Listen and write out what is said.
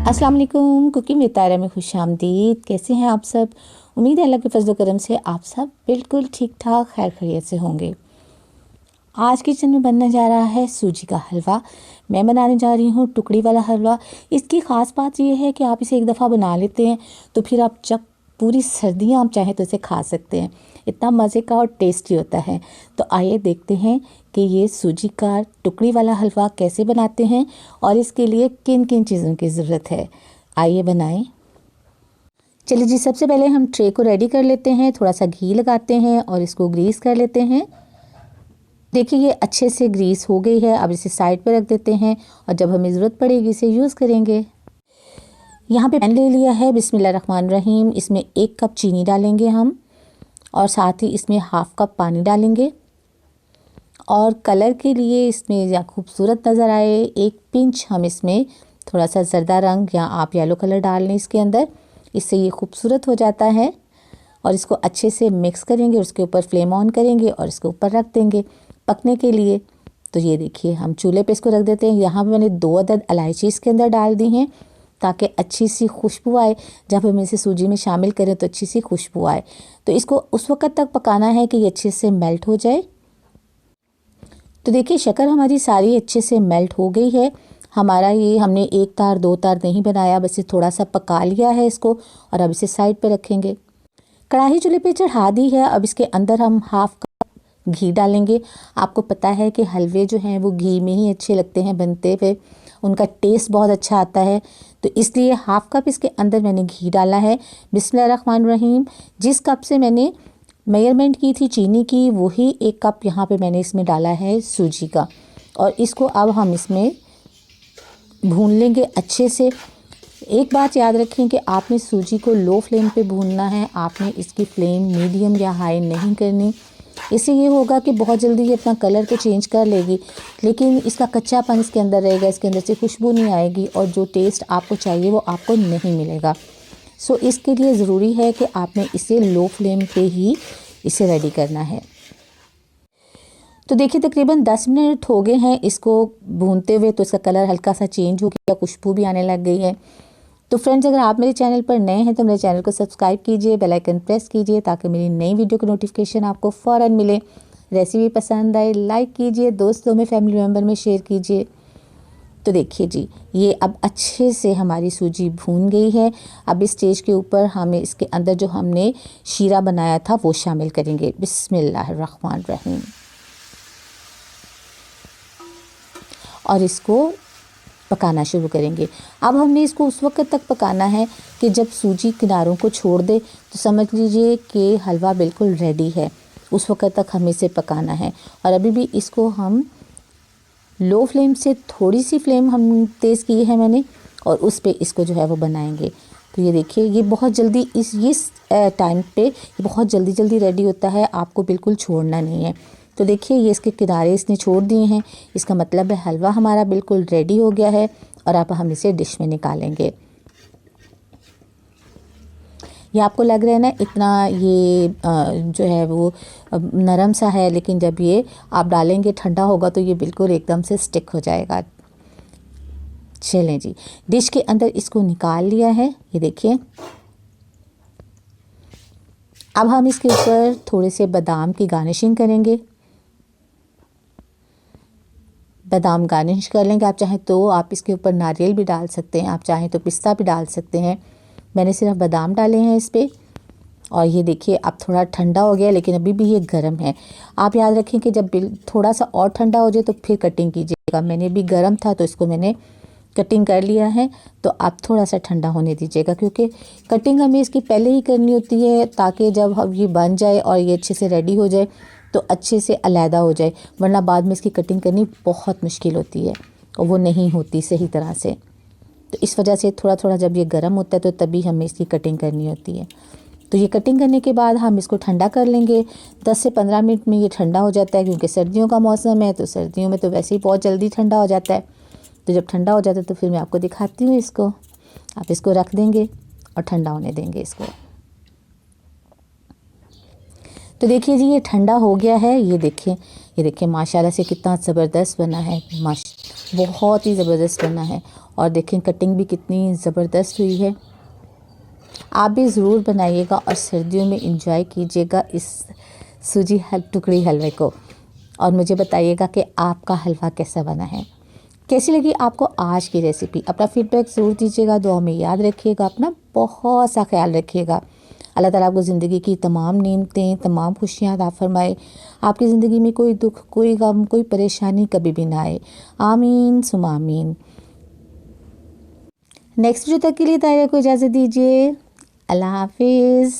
अस्सलाम वालेकुम। Cooking with तायरा में खुशामदीद। कैसे हैं आप सब? उम्मीद है अल्लाह के फजल करम से आप सब बिल्कुल ठीक ठाक खैर खैरियत से होंगे। आज किचन में बनने जा रहा है सूजी का हलवा। मैं बनाने जा रही हूँ टुकड़ी वाला हलवा। इसकी ख़ास बात यह है कि आप इसे एक दफ़ा बना लेते हैं तो फिर आप जब पूरी सर्दियाँ आप चाहें तो इसे खा सकते हैं। इतना मज़े का और टेस्टी होता है। तो आइए देखते हैं कि ये सूजी का टुकड़ी वाला हलवा कैसे बनाते हैं और इसके लिए किन किन चीज़ों की ज़रूरत है। आइए बनाएं। चलिए जी, सबसे पहले हम ट्रे को रेडी कर लेते हैं। थोड़ा सा घी लगाते हैं और इसको ग्रीस कर लेते हैं। देखिए ये अच्छे से ग्रीस हो गई है। अब इसे साइड पर रख देते हैं और जब हमें ज़रूरत पड़ेगी इसे यूज़ करेंगे। यहाँ पे पैन ले लिया है। बिस्मिल्लाहिर्रहमानिर्रहीम। इसमें 1 कप चीनी डालेंगे हम और साथ ही इसमें हाफ़ कप पानी डालेंगे। और कलर के लिए इसमें या खूबसूरत नज़र आए 1 पिंच हम इसमें थोड़ा सा ज़र्दा रंग या आप येलो कलर डाल लें इसके अंदर। इससे ये खूबसूरत हो जाता है। और इसको अच्छे से मिक्स करेंगे। उसके ऊपर फ्लेम ऑन करेंगे और इसके ऊपर रख देंगे पकने के लिए। तो ये देखिए हम चूल्हे पे इसको रख देते हैं। यहाँ पे मैंने 2 अदद इलायची इसके अंदर डाल दी हैं ताकि अच्छी सी खुशबू आए। जब हम इसे सूजी में शामिल करें तो अच्छी सी खुशबू आए। तो इसको उस वक्त तक पकाना है कि ये अच्छे से मेल्ट हो जाए। तो देखिए शक्कर हमारी सारी अच्छे से मेल्ट हो गई है। हमारा ये हमने 1 तार 2 तार नहीं बनाया, बस थोड़ा सा पका लिया है इसको। और अब इसे साइड पे रखेंगे। कढ़ाई चूल्हे पे चढ़ा दी है। अब इसके अंदर हम हाफ़ कप घी डालेंगे। आपको पता है कि हलवे जो हैं वो घी में ही अच्छे लगते हैं बनते हुए, उनका टेस्ट बहुत अच्छा आता है। तो इसलिए हाफ़ कप इसके अंदर मैंने घी डाला है। बिस्मिल्लाहिर्रहमानिर्रहीम। जिस कप से मैंने मेजरमेंट की थी चीनी की, वही 1 कप यहाँ पे मैंने इसमें डाला है सूजी का। और इसको अब हम इसमें भून लेंगे अच्छे से। एक बात याद रखें कि आपने सूजी को लो फ्लेम पे भूनना है। आपने इसकी फ्लेम मीडियम या हाई नहीं करनी। इससे ये होगा कि बहुत जल्दी ये अपना कलर को चेंज कर लेगी, लेकिन इसका कच्चापन इसके अंदर रहेगा। इसके अंदर से खुशबू नहीं आएगी और जो टेस्ट आपको चाहिए वो आपको नहीं मिलेगा। सो इसके लिए ज़रूरी है कि आपने इसे लो फ्लेम पे ही इसे रेडी करना है। तो देखिए तकरीबन 10 मिनट हो गए हैं इसको भूनते हुए। तो इसका कलर हल्का सा चेंज हो गया, खुशबू भी आने लग गई है। तो फ्रेंड्स, अगर आप मेरे चैनल पर नए हैं तो मेरे चैनल को सब्सक्राइब कीजिए, बेल आइकन प्रेस कीजिए ताकि मेरी नई वीडियो की नोटिफिकेशन आपको फ़ौरन मिले। रेसिपी पसंद आए लाइक कीजिए, दोस्तों में फैमिली मेम्बर में शेयर कीजिए। तो देखिए जी, ये अब अच्छे से हमारी सूजी भून गई है। अब इस स्टेज के ऊपर हमें इसके अंदर जो हमने शीरा बनाया था वो शामिल करेंगे। बिस्मिल्लाहिर्रहमानिर्रहीम। और इसको पकाना शुरू करेंगे। अब हमने इसको उस वक्त तक पकाना है कि जब सूजी किनारों को छोड़ दे तो समझ लीजिए कि हलवा बिल्कुल रेडी है। उस वक्त तक हमें इसे पकाना है। और अभी भी इसको हम लो फ्लेम से थोड़ी सी फ्लेम हम तेज़ की है मैंने, और उस पे इसको जो है वो बनाएंगे। तो ये देखिए ये बहुत जल्दी इस टाइम पे ये बहुत जल्दी रेडी होता है। आपको बिल्कुल छोड़ना नहीं है। तो देखिए ये इसके किनारे इसने छोड़ दिए हैं। इसका मतलब है हलवा हमारा बिल्कुल रेडी हो गया है। और अब हम इसे डिश में निकालेंगे। ये आपको लग रहा है ना इतना ये जो है वो नरम सा है, लेकिन जब ये आप डालेंगे ठंडा होगा तो ये बिल्कुल एकदम से स्टिक हो जाएगा। चलें जी, डिश के अंदर इसको निकाल लिया है। ये देखिए अब हम इसके ऊपर थोड़े से बादाम की गार्निशिंग करेंगे। बादाम गार्निश कर लेंगे। आप चाहें तो आप इसके ऊपर नारियल भी डाल सकते हैं, आप चाहें तो पिस्ता भी डाल सकते हैं। मैंने सिर्फ बादाम डाले हैं इस पर। और ये देखिए अब थोड़ा ठंडा हो गया, लेकिन अभी भी ये गर्म है। आप याद रखें कि जब थोड़ा सा और ठंडा हो जाए तो फिर कटिंग कीजिएगा। मैंने भी गर्म था तो इसको मैंने कटिंग कर लिया है। तो आप थोड़ा सा ठंडा होने दीजिएगा, क्योंकि कटिंग हमें इसकी पहले ही करनी होती है ताकि जब हम ये बन जाए और ये अच्छे से रेडी हो जाए तो अच्छे से अलहदा हो जाए, वरना बाद में इसकी कटिंग करनी बहुत मुश्किल होती है और वो नहीं होती सही तरह से। तो इस वजह से थोड़ा थोड़ा जब ये गर्म होता है तो तभी हमें इसकी कटिंग करनी होती है। तो ये कटिंग करने के बाद हम इसको ठंडा कर लेंगे। 10 से 15 मिनट में ये ठंडा हो जाता है, क्योंकि सर्दियों का मौसम है तो सर्दियों में तो वैसे ही बहुत जल्दी ठंडा हो जाता है। तो जब ठंडा हो जाता है तो फिर मैं आपको दिखाती हूँ इसको। आप इसको रख देंगे और ठंडा होने देंगे इसको। तो देखिए जी ये ठंडा हो गया है। ये देखिए माशाल्लाह से कितना ज़बरदस्त बना है। बहुत ही ज़बरदस्त बना है और देखें कटिंग भी कितनी ज़बरदस्त हुई है। आप भी ज़रूर बनाइएगा और सर्दियों में इंजॉय कीजिएगा इस सूजी टुकड़ी हलवे को, और मुझे बताइएगा कि आपका हलवा कैसा बना है, कैसी लगी आपको आज की रेसिपी। अपना फीडबैक ज़रूर दीजिएगा, दुआ में याद रखिएगा, अपना बहुत सा ख्याल रखिएगा। अल्लाह ताला आपको ज़िंदगी की तमाम नेमतें, तमाम खुशियाँ अता फरमाए। आपकी ज़िंदगी में कोई दुख, कोई गम, कोई परेशानी कभी भी ना आए। आमीन सुमा आमीन। नेक्स्ट वीडियो तक के लिए तायरा को इजाज़त दीजिए। अल्लाह हाफिज़।